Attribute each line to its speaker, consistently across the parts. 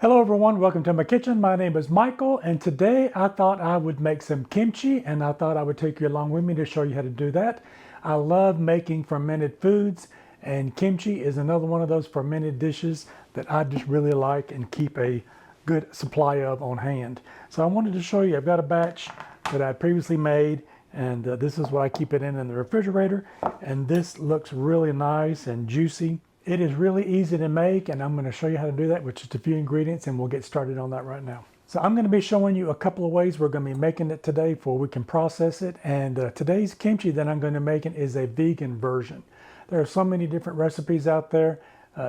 Speaker 1: Hello everyone, welcome to my kitchen. My name is Michael and today I thought I would make some kimchi and I thought I would take you along with me to show you how to do that. I love making fermented foods and kimchi is another one of those fermented dishes that I just really like and keep a good supply of on hand. So I wanted to show you, I've got a batch that I previously made and this is what I keep it in the refrigerator, and this looks really nice and juicy. It is really easy to make and I'm going to show you how to do that with just a few ingredients and we'll get started on that right now. So I'm going to be showing you a couple of ways we're going to be making it today before we can process it, and today's kimchi that I'm going to make is a vegan version. There are so many different recipes out there.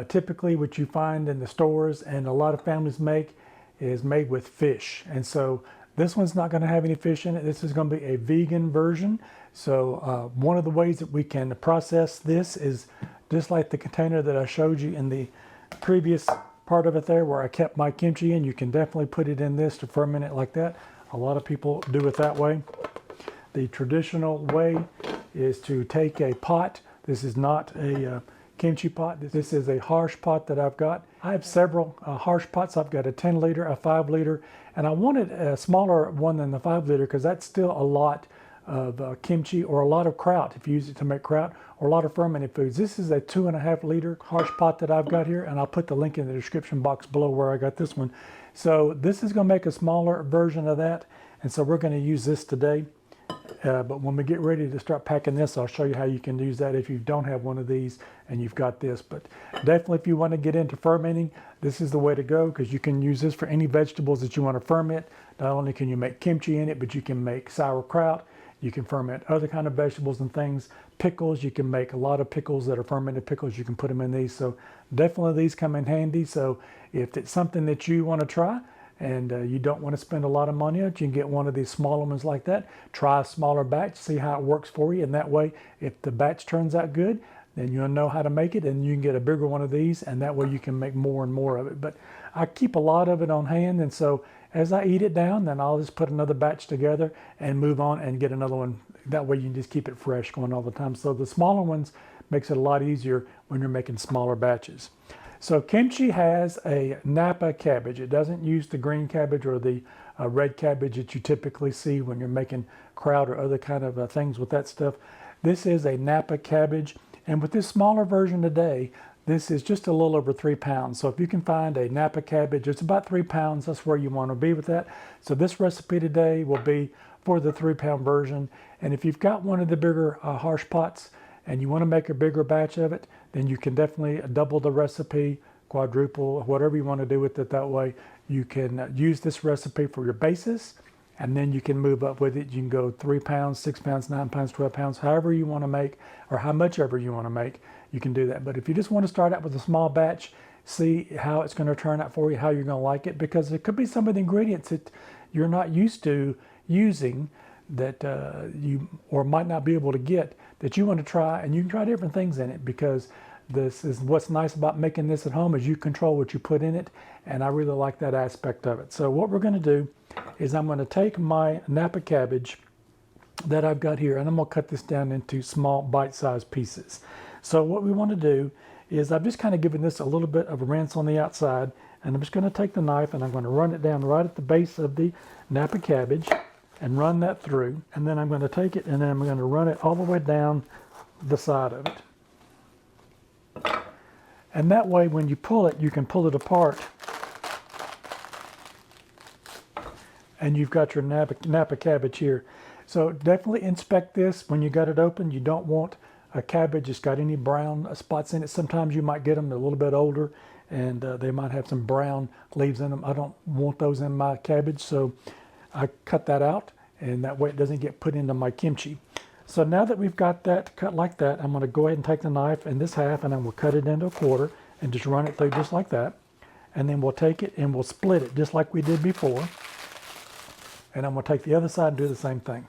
Speaker 1: Typically what you find in the stores and a lot of families make is made with fish, and so this one's not going to have any fish in it. This is going to be a vegan version. So one of the ways that we can process this is just like the container that I showed you in the previous part of it there where I kept my kimchi in. You can definitely put it in this to ferment it like that. A lot of people do it that way. The traditional way is to take a pot. This is not a kimchi pot. This is a harsh pot that I've got. I have several harsh pots. I've got a 10 liter, a 5 liter, and I wanted a smaller one than the 5 liter because that's still a lot of kimchi or a lot of kraut if you use it to make kraut, or a lot of fermented foods. This is a 2.5 liter harsh pot that I've got here, and I'll put the link in the description box below where I got this one. So this is going to make a smaller version of that, and so we're going to use this today. But when we get ready to start packing this, I'll show you how you can use that if you don't have one of these and you've got this. But definitely if you want to get into fermenting, this is the way to go, because you can use this for any vegetables that you want to ferment. Not only can you make kimchi in it, but you can make sauerkraut. You can ferment other kind of vegetables and things. Pickles, you can make a lot of pickles that are fermented pickles. You can put them in these. So definitely these come in handy. So if it's something that you want to try and you don't want to spend a lot of money on it, you can get one of these smaller ones like that. Try a smaller batch, see how it works for you. And that way, if the batch turns out good, then you'll know how to make it and you can get a bigger one of these, and that way you can make more and more of it. But I keep a lot of it on hand, and so as I eat it down, then I'll just put another batch together and move on and get another one. That way you can just keep it fresh going all the time. So the smaller ones makes it a lot easier when you're making smaller batches. So kimchi has a Napa cabbage. It doesn't use the green cabbage or the red cabbage that you typically see when you're making kraut or other kind of things with that stuff. This is a Napa cabbage, and with this smaller version today, this is just a little over 3 pounds. So if you can find a Napa cabbage, it's about 3 pounds. That's where you want to be with that. So this recipe today will be for the 3 pound version. And if you've got one of the bigger harsh pots and you want to make a bigger batch of it, then you can definitely double the recipe, quadruple, whatever you want to do with it. That way you can use this recipe for your basis, and then you can move up with it. You can go 3 pounds, 6 pounds, 9 pounds, 12 pounds, however you want to make, or how much ever you want to make, you can do that. But if you just want to start out with a small batch, see how it's going to turn out for you, how you're going to like it, because it could be some of the ingredients that you're not used to using that you or might not be able to get, that you want to try, and you can try different things in it, because this is what's nice about making this at home is you control what you put in it, and I really like that aspect of it. So what we're going to do is I'm going to take my Napa cabbage that I've got here, and I'm going to cut this down into small bite-sized pieces. So what we want to do is I've just kind of given this a little bit of a rinse on the outside, and I'm just going to take the knife and I'm going to run it down right at the base of the Napa cabbage and run that through, and then I'm going to take it and then I'm going to run it all the way down the side of it. And that way when you pull it, you can pull it apart and you've got your Napa cabbage here. So definitely inspect this when you got it open. You don't want a cabbage that's got any brown spots in it. Sometimes you might get them, they're a little bit older, and they might have some brown leaves in them. I don't want those in my cabbage, so I cut that out, and that way it doesn't get put into my kimchi. So now that we've got that cut like that, I'm going to go ahead and take the knife in this half, and I'm going to cut it into a quarter and just run it through just like that. And then we'll take it and we'll split it just like we did before. And I'm going to take the other side and do the same thing.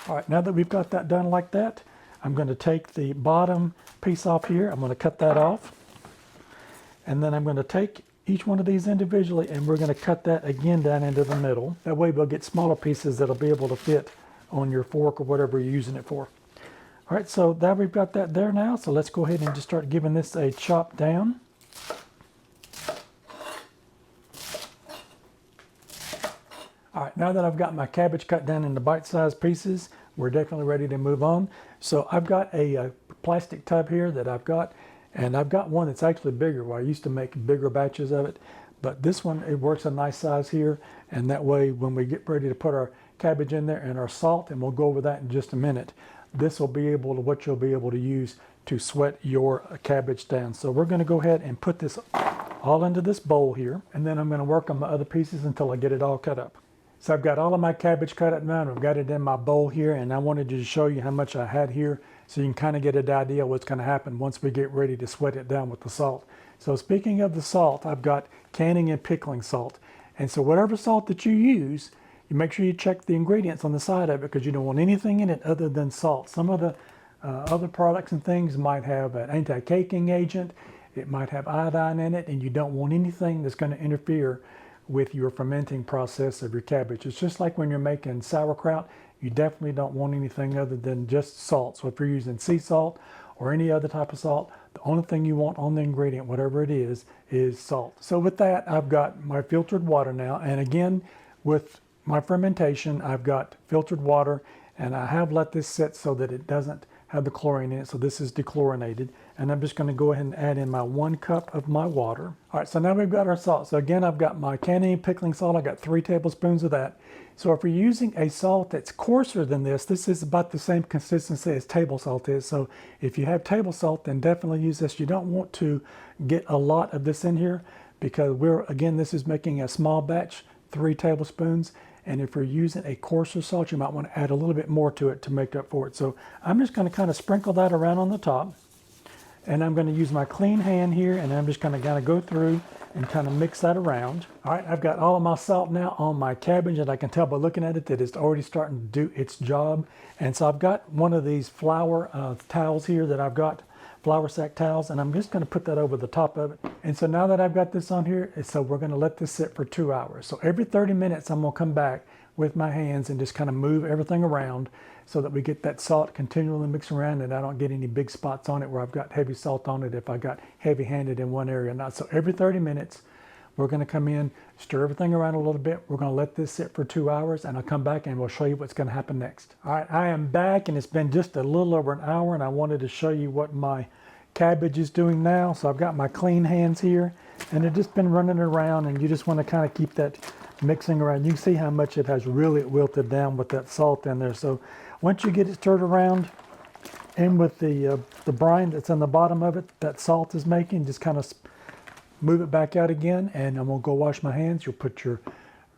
Speaker 1: All right, now that we've got that done like that, I'm going to take the bottom piece off here. I'm going to cut that off. And then I'm going to take each one of these individually, and we're going to cut that again down into the middle. That way we'll get smaller pieces that'll be able to fit on your fork or whatever you're using it for. All right, so now we've got that there now. So let's go ahead and just start giving this a chop down. All right, now that I've got my cabbage cut down into bite-sized pieces, we're definitely ready to move on. So I've got a plastic tub here that I've got, and I've got one that's actually bigger. Well, I used to make bigger batches of it, but this one, it works a nice size here, and that way when we get ready to put our cabbage in there and our salt, and we'll go over that in just a minute, this will be able to, what you'll be able to use to sweat your cabbage down. So we're gonna go ahead and put this all into this bowl here, and then I'm gonna work on my other pieces until I get it all cut up. So I've got all of my cabbage cut up now, and I've got it in my bowl here, and I wanted to show you how much I had here so you can kind of get an idea what's going to happen once we get ready to sweat it down with the salt. So speaking of the salt, I've got canning and pickling salt. And so whatever salt that you use, you make sure you check the ingredients on the side of it because you don't want anything in it other than salt. Some of the other products and things might have an anti-caking agent, it might have iodine in it, and you don't want anything that's going to interfere with your fermenting process of your cabbage. It's just like when you're making sauerkraut, you definitely don't want anything other than just salt. So if you're using sea salt or any other type of salt, the only thing you want on the ingredient, whatever it is salt. So with that, I've got my filtered water now. And again, with my fermentation, I've got filtered water, and I have let this sit so that it doesn't have the chlorine in it. So this is dechlorinated. And I'm just going to go ahead and add in my 1 cup of my water. All right, so now we've got our salt. So again, I've got my canning and pickling salt. I got 3 tablespoons of that. So if you're using a salt that's coarser than this is about the same consistency as table salt is. So if you have table salt, then definitely use this. You don't want to get a lot of this in here because again, this is making a small batch, 3 tablespoons. And if you're using a coarser salt, you might want to add a little bit more to it to make up for it. So I'm just going to kind of sprinkle that around on the top. And I'm going to use my clean hand here, and I'm just going to kind of go through and kind of mix that around. All right, I've got all of my salt now on my cabbage, and I can tell by looking at it that it's already starting to do its job. And so I've got one of these flour towels here that I've got, flour sack towels, and I'm just going to put that over the top of it. And so now that I've got this on here, so we're going to let this sit for 2 hours. So every 30 minutes, I'm going to come back with my hands and just kind of move everything around so that we get that salt continually mixed around and I don't get any big spots on it where I've got heavy salt on it if I got heavy-handed in one area or not. So every 30 minutes, we're going to come in, stir everything around a little bit. We're going to let this sit for 2 hours, and I'll come back and we'll show you what's going to happen next. All right, I am back, and it's been just a little over an hour, and I wanted to show you what my cabbage is doing now. So I've got my clean hands here, and they've just been running around, and you just want to kind of keep that mixing around. You can see how much it has really wilted down with that salt in there. So once you get it stirred around in with the brine that's in the bottom of it, that salt is making, just kind of move it back out again, and I'm gonna go wash my hands. You'll put your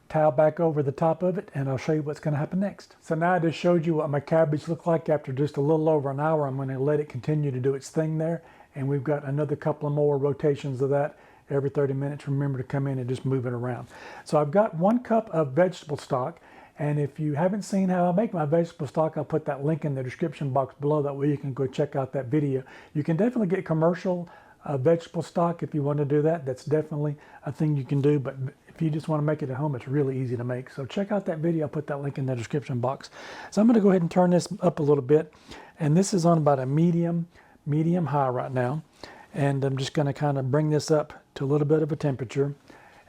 Speaker 1: towel back over the top of it, and I'll show you what's gonna happen next. So now I just showed you what my cabbage looked like after just a little over an hour. I'm gonna let it continue to do its thing there, and we've got another couple of more rotations of that every 30 minutes. Remember to come in and just move it around. So I've got 1 cup of vegetable stock, and if you haven't seen how I make my vegetable stock, I'll put that link in the description box below. That way you can go check out that video. You can definitely get commercial vegetable stock if you want to do that. That's definitely a thing you can do, but if you just want to make it at home, it's really easy to make. So check out that video. I'll put that link in the description box. So I'm going to go ahead and turn this up a little bit, and this is on about a medium high right now, and I'm just going to kind of bring this up to a little bit of a temperature.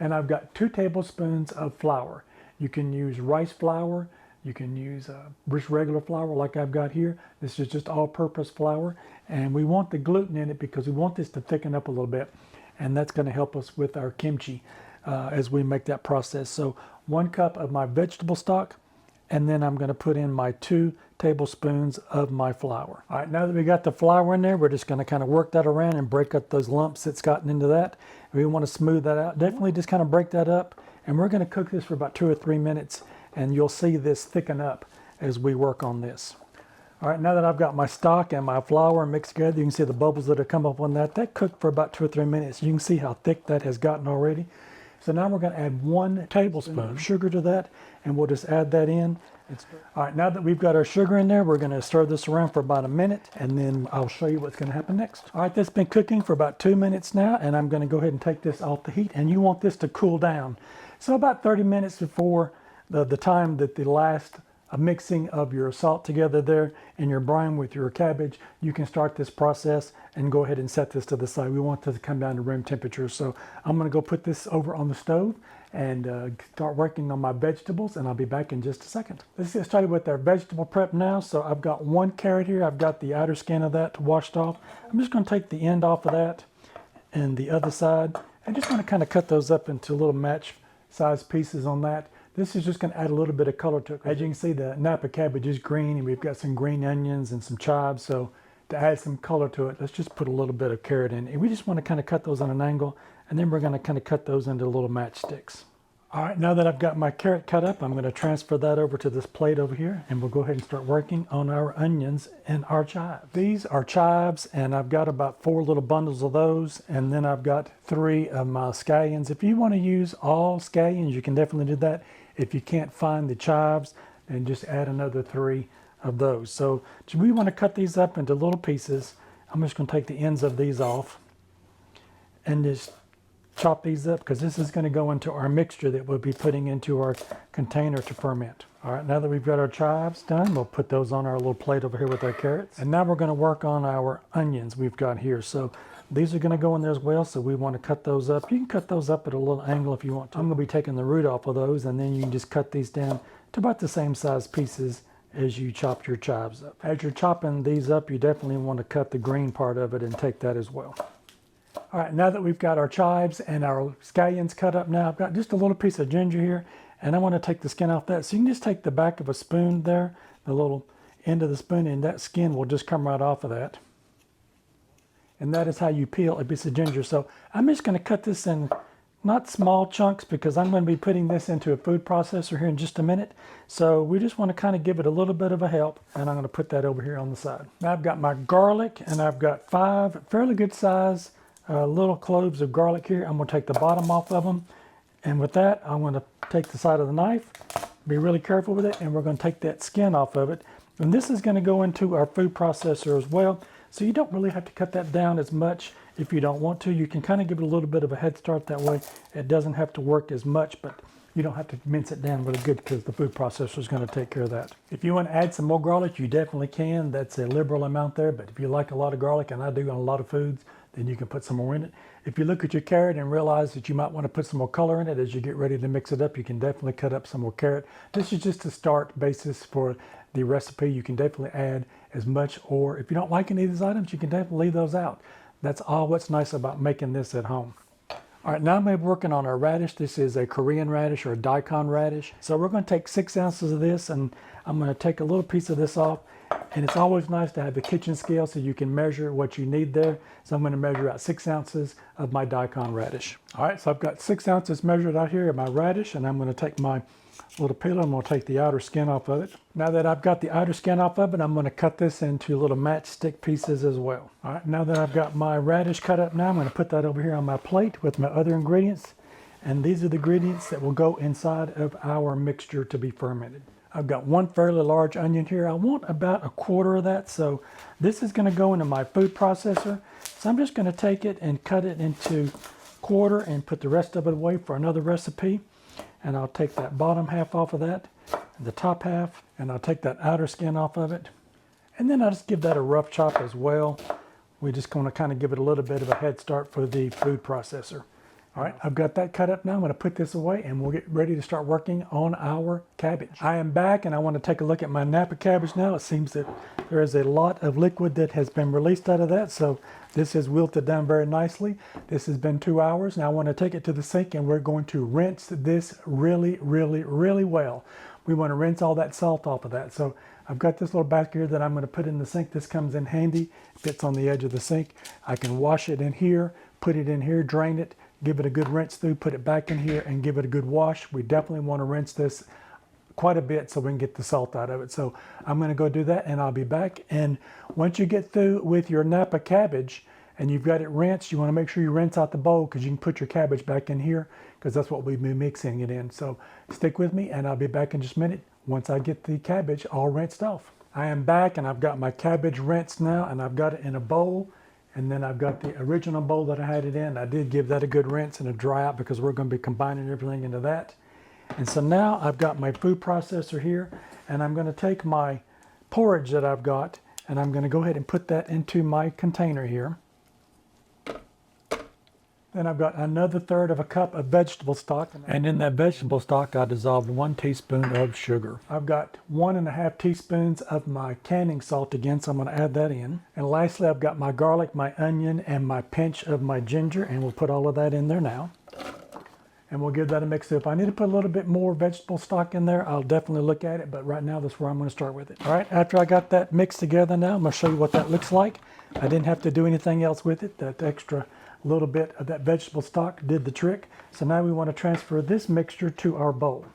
Speaker 1: And I've got 2 tablespoons of flour. You can use rice flour, you can use just regular flour like I've got here. This is just all-purpose flour, and we want the gluten in it because we want this to thicken up a little bit, and that's going to help us with our kimchi as we make that process. So 1 cup of my vegetable stock, and then I'm going to put in my 2 tablespoons of my flour. All right, now that we got the flour in there, we're just going to kind of work that around and break up those lumps that's gotten into that. We want to smooth that out. Definitely just kind of break that up, and we're going to cook this for about 2 or 3 minutes, and you'll see this thicken up as we work on this. All right, now that I've got my stock and my flour mixed together, you can see the bubbles that have come up on that. That cooked for about 2 or 3 minutes. You can see how thick that has gotten already. So now we're going to add 1 tablespoon of sugar to that, and we'll just add that in. All right, now that we've got our sugar in there, we're going to stir this around for about a minute, and then I'll show you what's going to happen next. All right, that's been cooking for about 2 minutes now, and I'm going to go ahead and take this off the heat, and you want this to cool down. So about 30 minutes before the time that the last a mixing of your salt together there and your brine with your cabbage, you can start this process and go ahead and set this to the side. We want this to come down to room temperature. So I'm going to go put this over on the stove and start working on my vegetables, and I'll be back in just a second. Let's get started with our vegetable prep now. So I've got one carrot here. I've got the outer skin of that washed off. I'm just going to take the end off of that and the other side. I just want to kind of cut those up into little match size pieces on that. This is just going to add a little bit of color to it. As you can see, the Napa cabbage is green, and we've got some green onions and some chives. So to add some color to it, let's just put a little bit of carrot in. And we just want to kind of cut those on an angle, and then we're going to kind of cut those into little matchsticks. All right, now that I've got my carrot cut up, I'm going to transfer that over to this plate over here, and we'll go ahead and start working on our onions and our chives. These are chives, and I've got about 4 little bundles of those, and then I've got 3 of my scallions. If you want to use all scallions, you can definitely do that. If you can't find the chives, then just add another 3 of those. So we want to cut these up into little pieces. I'm just going to take the ends of these off and just chop these up, because this is going to go into our mixture that we'll be putting into our container to ferment. All right, now that we've got our chives done, we'll put those on our little plate over here with our carrots. And now we're going to work on our onions we've got here. So these are going to go in there as well, so we want to cut those up. You can cut those up at a little angle if you want to. I'm going to be taking the root off of those, and then you can just cut these down to about the same size pieces as you chop your chives up. As you're chopping these up, you definitely want to cut the green part of it and take that as well. All right, now that we've got our chives and our scallions cut up now, I've got just a little piece of ginger here, and I want to take the skin off that. So you can just take the back of a spoon there, the little end of the spoon, and that skin will just come right off of that. And that is how you peel a piece of ginger. So I'm just going to cut this in not small chunks, because I'm going to be putting this into a food processor here in just a minute. So we just want to kind of give it a little bit of a help, and I'm going to put that over here on the side. Now I've got my garlic, and I've got 5 fairly good size little cloves of garlic here. I'm going to take the bottom off of them, and with that I'm going to take the side of the knife, be really careful with it, and we're going to take that skin off of it. And this is going to go into our food processor as well, so you don't really have to cut that down as much if you don't want to. You can kind of give it a little bit of a head start, that way it doesn't have to work as much, but you don't have to mince it down really good, because the food processor is going to take care of that. If you want to add some more garlic, you definitely can. That's a liberal amount there, but if you like a lot of garlic, and I do on a lot of foods, then you can put some more in it. If you look at your carrot and realize that you might want to put some more color in it as you get ready to mix it up, you can definitely cut up some more carrot. This is just a start basis for the recipe. You can definitely add as much, or if you don't like any of these items, you can definitely leave those out. That's all what's nice about making this at home. All right, now I'm going to be working on our radish. This is a Korean radish, or a Daikon radish. So we're going to take 6 ounces of this, and I'm going to take a little piece of this off. And it's always nice to have the kitchen scale so you can measure what you need there. So I'm going to measure out 6 ounces of my Daikon radish. All right, so I've got 6 ounces measured out here of my radish, and I'm going to take my little peeler, and I'm going to take the outer skin off of it. Now that I've got the outer skin off of it, I'm going to cut this into little matchstick pieces as well. All right, now that I've got my radish cut up now, I'm going to put that over here on my plate with my other ingredients. And these are the ingredients that will go inside of our mixture to be fermented. I've got 1 fairly large onion here. I want about 1/4 of that, so this is going to go into my food processor. So I'm just going to take it and cut it into 1/4 and put the rest of it away for another recipe. And I'll take that bottom half off of that, and the top half, and I'll take that outer skin off of it. And then I'll just give that a rough chop as well. We're just going to kind of give it a little bit of a head start for the food processor. All right, I've got that cut up now. I'm going to put this away, and we'll get ready to start working on our cabbage. I am back, and I want to take a look at my Napa cabbage now. It seems that there is a lot of liquid that has been released out of that, so this has wilted down very nicely. This has been 2 hours. Now I want to take it to the sink, and we're going to rinse this really, really, really well. We want to rinse all that salt off of that. So I've got this little basket here that I'm going to put in the sink. This comes in handy. It fits on the edge of the sink. I can wash it in here, put it in here, drain it, give it a good rinse through, put it back in here, and give it a good wash. We definitely want to rinse this quite a bit so we can get the salt out of it. So I'm going to go do that, and I'll be back. And once you get through with your Napa cabbage and you've got it rinsed, you want to make sure you rinse out the bowl, because you can put your cabbage back in here, because that's what we'll be mixing it in. So stick with me, and I'll be back in just a minute once I get the cabbage all rinsed off. I am back, and I've got my cabbage rinsed now, and I've got it in a bowl. And then I've got the original bowl that I had it in. I did give that a good rinse and a dry out, because we're going to be combining everything into that. And so now I've got my food processor here, and I'm going to take my porridge that I've got, and I'm going to go ahead and put that into my container here. Then I've got another third of a cup of vegetable stock, and in that vegetable stock I dissolved 1 teaspoon of sugar. I've got 1.5 teaspoons of my canning salt again, so I'm going to add that in. And lastly, I've got my garlic, my onion, and my pinch of my ginger, and we'll put all of that in there now. And we'll give that a mix. If I need to put a little bit more vegetable stock in there, I'll definitely look at it, but right now that's where I'm going to start with it. All right, after I got that mixed together now, I'm going to show you what that looks like. I didn't have to do anything else with it. That extra little bit of that vegetable stock did the trick. So now we want to transfer this mixture to our bowl.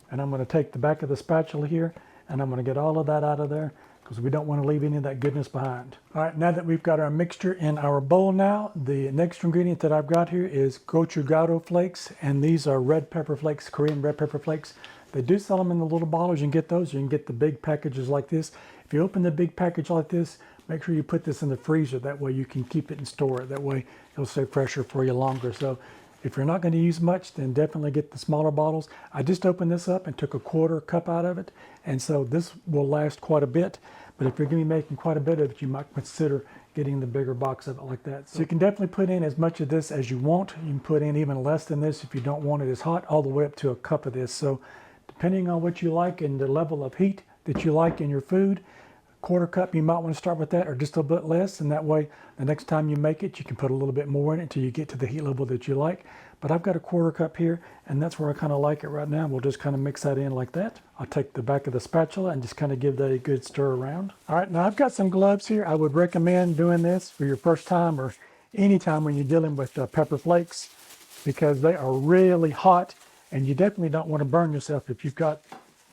Speaker 1: And I'm going to take the back of the spatula here, and I'm going to get all of that out of there, because we don't want to leave any of that goodness behind. All right, now that we've got our mixture in our bowl now, the next ingredient that I've got here is Gochugaru flakes, and these are red pepper flakes, Korean red pepper flakes. They do sell them in the little bottles. You can get those. You can get the big packages like this. If you open the big package like this, make sure you put this in the freezer. That way you can keep it and store it. That way it'll stay fresher for you longer. So if you're not going to use much, then definitely get the smaller bottles. I just opened this up and took a 1/4 cup out of it. And so this will last quite a bit. But if you're going to be making quite a bit of it, you might consider getting the bigger box of it like that. So you can definitely put in as much of this as you want. You can put in even less than this if you don't want it as hot, all the way up to a cup of this. So depending on what you like and the level of heat that you like in your food, 1/4 cup, you might want to start with that, or just a bit less, and that way the next time you make it, you can put a little bit more in it until you get to the heat level that you like. But I've got a 1/4 cup here, and that's where I kind of like it right now. We'll just kind of mix that in like that. I'll take the back of the spatula and just kind of give that a good stir around. All right, now I've got some gloves here. I would recommend doing this for your first time or any time when you're dealing with pepper flakes, because they are really hot, and you definitely don't want to burn yourself if you've got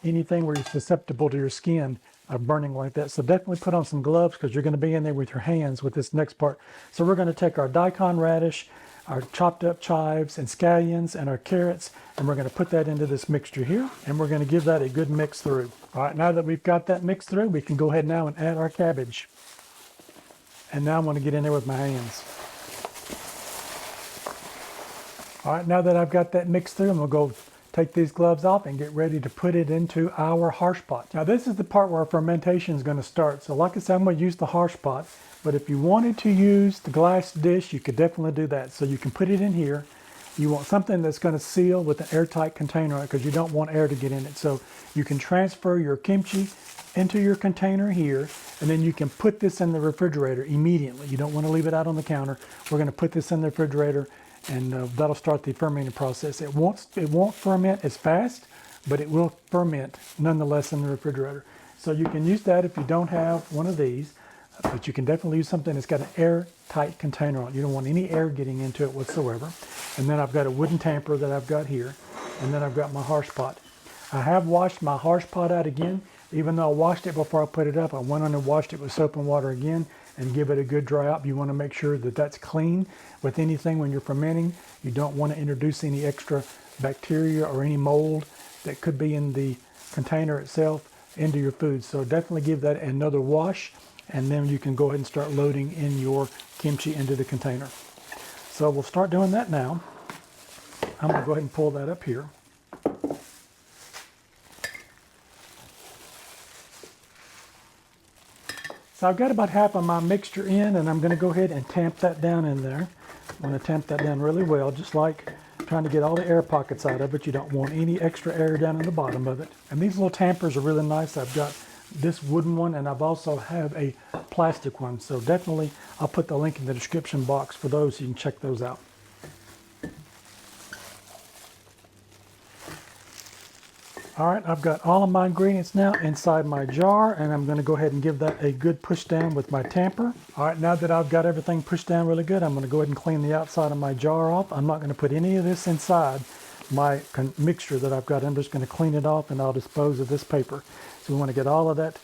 Speaker 1: anything where you're susceptible to your skin burning like that. So definitely put on some gloves, because you're going to be in there with your hands with this next part. So we're going to take our Daikon Radish, our chopped up chives and scallions, and our carrots, and we're going to put that into this mixture here, and we're going to give that a good mix through. All right, now that we've got that mixed through, we can go ahead now and add our cabbage. And now I'm going to get in there with my hands. All right, now that I've got that mixed through, I'm going to go take these gloves off and get ready to put it into our harsh pot. Now this is the part where our fermentation is going to start. So like I said, I'm going to use the harsh pot, but if you wanted to use the glass dish, you could definitely do that. So you can put it in here. You want something that's going to seal with an airtight container on it, because you don't want air to get in it. So you can transfer your kimchi into your container here, and then you can put this in the refrigerator immediately. You don't want to leave it out on the counter. We're going to put this in the refrigerator, and that'll start the fermenting process. It won't ferment as fast, but it will ferment nonetheless in the refrigerator. So you can use that if you don't have one of these, but you can definitely use something that's got an airtight container on it. You don't want any air getting into it whatsoever. And then I've got a wooden tamper that I've got here, and then I've got my harsh pot. I have washed my harsh pot out again. Even though I washed it before I put it up, I went on and washed it with soap and water again and give it a good dry out. You want to make sure that that's clean. With anything when you're fermenting, you don't want to introduce any extra bacteria or any mold that could be in the container itself into your food. So definitely give that another wash, and then you can go ahead and start loading in your kimchi into the container. So we'll start doing that now. I'm going to go ahead and pull that up here. So I've got about half of my mixture in, and I'm going to go ahead and tamp that down in there. I'm going to tamp that down really well, just like trying to get all the air pockets out of it. You don't want any extra air down in the bottom of it. And these little tampers are really nice. I've got this wooden one, and I've also have a plastic one. So definitely I'll put the link in the description box for those, so you can check those out. All right, I've got all of my ingredients now inside my jar, and I'm going to go ahead and give that a good push down with my tamper. All right, now that I've got everything pushed down really good, I'm going to go ahead and clean the outside of my jar off. I'm not going to put any of this inside my mixture that I've got. I'm just going to clean it off, and I'll dispose of this paper. So we want to get all of that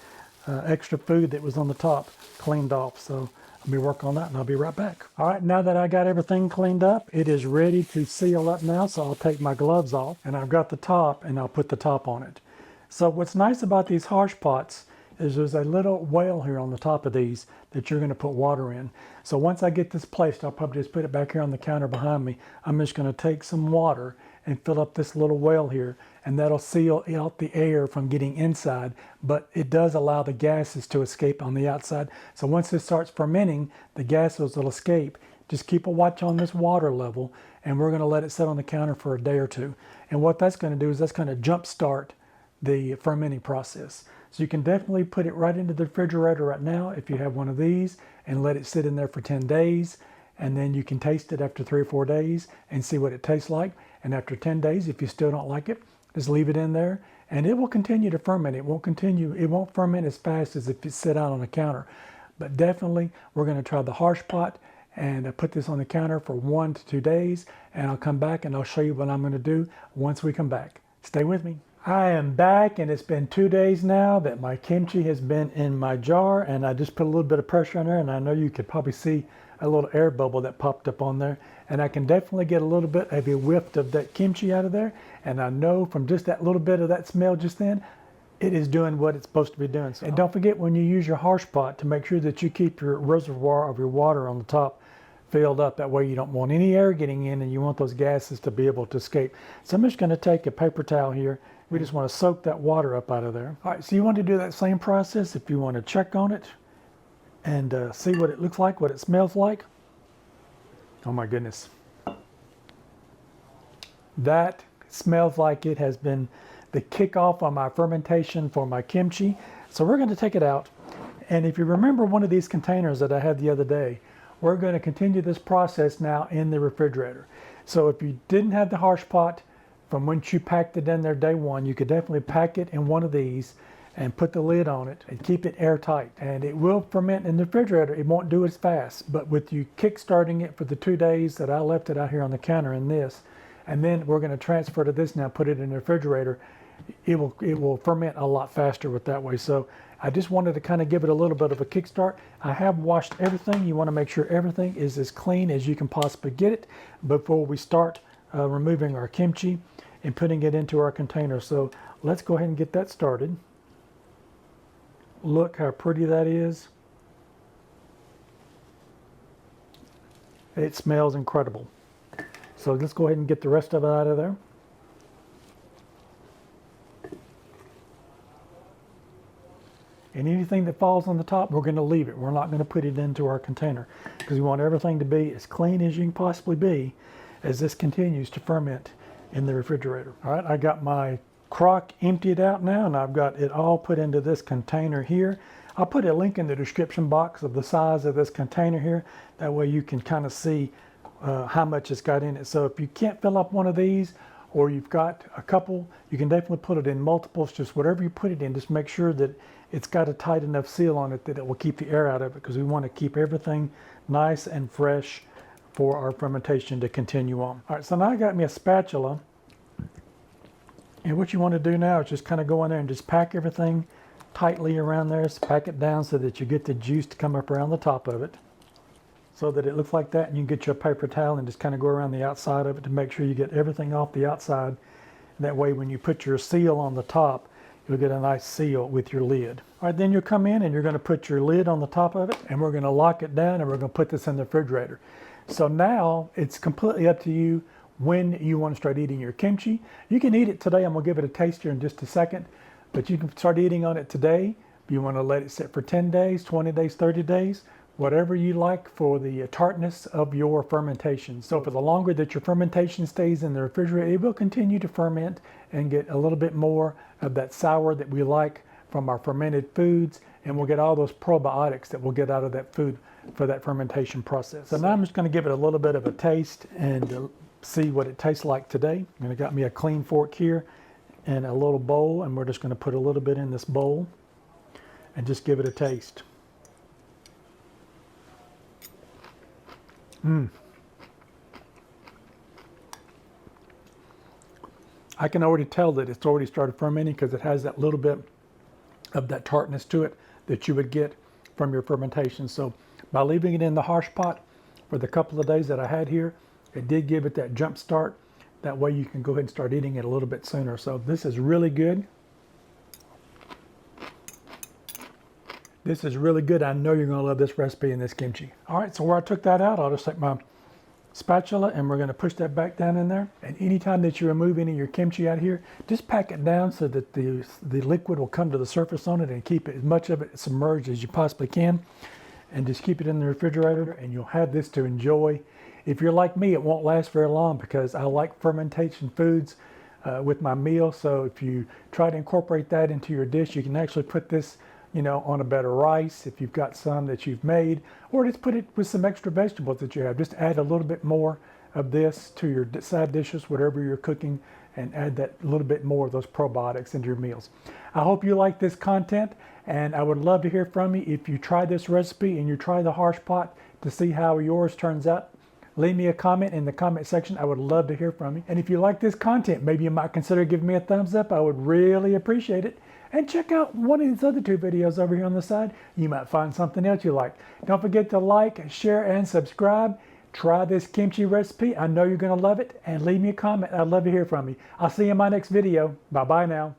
Speaker 1: extra food that was on the top cleaned off. So I'll be working on that, and I'll be right back. All right, now that I got everything cleaned up, it is ready to seal up now. So I'll take my gloves off, and I've got the top, and I'll put the top on it. So what's nice about these harsh pots is there's a little well here on the top of these that you're going to put water in. So once I get this placed, I'll probably just put it back here on the counter behind me. I'm just going to take some water and fill up this little well here, and that'll seal out the air from getting inside, but it does allow the gases to escape on the outside. So once this starts fermenting, the gases will escape. Just keep a watch on this water level, and we're going to let it sit on the counter for a day or two. And what that's going to do is that's going to jumpstart the fermenting process. So you can definitely put it right into the refrigerator right now if you have one of these, and let it sit in there for 10 days. And then you can taste it after 3 or 4 days and see what it tastes like. And after 10 days, if you still don't like it, just leave it in there and it will continue to ferment. It won't ferment as fast as if it sit out on the counter. But definitely we're going to try the harsh pot and put this on the counter for 1 to 2 days. And I'll come back and I'll show you what I'm going to do once we come back. Stay with me. I am back, and it's been 2 days now that my kimchi has been in my jar, and I just put a little bit of pressure on there, and I know you could probably see a little air bubble that popped up on there, and I can definitely get a little bit of a whiff of that kimchi out of there. And I know from just that little bit of that smell just then, it is doing what it's supposed to be doing. So, and don't forget, when you use your harsh pot, to make sure that you keep your reservoir of your water on the top filled up. That way you don't want any air getting in, and you want those gases to be able to escape. So I'm just going to take a paper towel here. We just want to soak that water up out of there. All right, so you want to do that same process if you want to check on it and see what it looks like, what it smells like. Oh my goodness. That smells like it has been the kickoff on my fermentation for my kimchi. So we're going to take it out. And if you remember one of these containers that I had the other day, we're going to continue this process now in the refrigerator. So if you didn't have the harsh pot, from when you packed it in there day one, you could definitely pack it in one of these and put the lid on it and keep it airtight. And it will ferment in the refrigerator. It won't do as fast, but with you kick-starting it for the 2 days that I left it out here on the counter in this, and then we're going to transfer to this now, put it in the refrigerator, it will ferment a lot faster with that way. So I just wanted to kind of give it a little bit of a kickstart. I have washed everything. You want to make sure everything is as clean as you can possibly get it before we start removing our kimchi and putting it into our container. So let's go ahead and get that started. Look how pretty that is. It smells incredible. So let's go ahead and get the rest of it out of there. And anything that falls on the top, we're going to leave it. We're not going to put it into our container because we want everything to be as clean as you can possibly be as this continues to ferment in the refrigerator. All right, I got my crock emptied out now, and I've got it all put into this container here. I'll put a link in the description box of the size of this container here. That way you can kind of see how much it's got in it. So if you can't fill up one of these, or you've got a couple, you can definitely put it in multiples. Just whatever you put it in, just make sure that it's got a tight enough seal on it that it will keep the air out of it, because we want to keep everything nice and fresh for our fermentation to continue on. All right, so now I got me a spatula. And what you want to do now is just kind of go in there and just pack everything tightly around there. So pack it down so that you get the juice to come up around the top of it, so that it looks like that. And you can get your paper towel and just kind of go around the outside of it to make sure you get everything off the outside. That way when you put your seal on the top, you'll get a nice seal with your lid. All right, then you'll come in and you're going to put your lid on the top of it, and we're going to lock it down, and we're going to put this in the refrigerator. So now it's completely up to you when you want to start eating your kimchi. You can eat it today. I'm going to give it a taste here in just a second, but you can start eating on it today. If you want to let it sit for 10 days, 20 days, 30 days, whatever you like for the tartness of your fermentation. So for the longer that your fermentation stays in the refrigerator, it will continue to ferment and get a little bit more of that sour that we like from our fermented foods, and we'll get all those probiotics that we'll get out of that food for that fermentation process. So now I'm just going to give it a little bit of a taste and see what it tastes like today. I'm going to got me a clean fork here and a little bowl, and we're just going to put a little bit in this bowl and just give it a taste. I can already tell that it's already started fermenting because it has that little bit of that tartness to it that you would get from your fermentation. So by leaving it in the harsh pot for the couple of days that I had here, it did give it that jump start. That way you can go ahead and start eating it a little bit sooner. So this is really good. This is really good. I know you're going to love this recipe and this kimchi. All right, so where I took that out, I'll just take my spatula and we're going to push that back down in there. And anytime that you remove any of your kimchi out of here, just pack it down so that the liquid will come to the surface on it, and keep as much of it submerged as you possibly can. And just keep it in the refrigerator and you'll have this to enjoy. If you're like me, it won't last very long because I like fermentation foods with my meal. So if you try to incorporate that into your dish, you can actually put this on a bed of rice if you've got some that you've made, or just put it with some extra vegetables that you have. Just add a little bit more of this to your side dishes, whatever you're cooking, and add that little bit more of those probiotics into your meals. I hope you like this content, and I would love to hear from you. If you try this recipe and you try the harsh pot to see how yours turns out, leave me a comment in the comment section. I would love to hear from you. And if you like this content, maybe you might consider giving me a thumbs up. I would really appreciate it. And check out one of these other 2 videos over here on the side. You might find something else you like. Don't forget to like, share, and subscribe. Try this kimchi recipe. I know you're going to love it. And leave me a comment. I'd love to hear from you. I'll see you in my next video. Bye-bye now.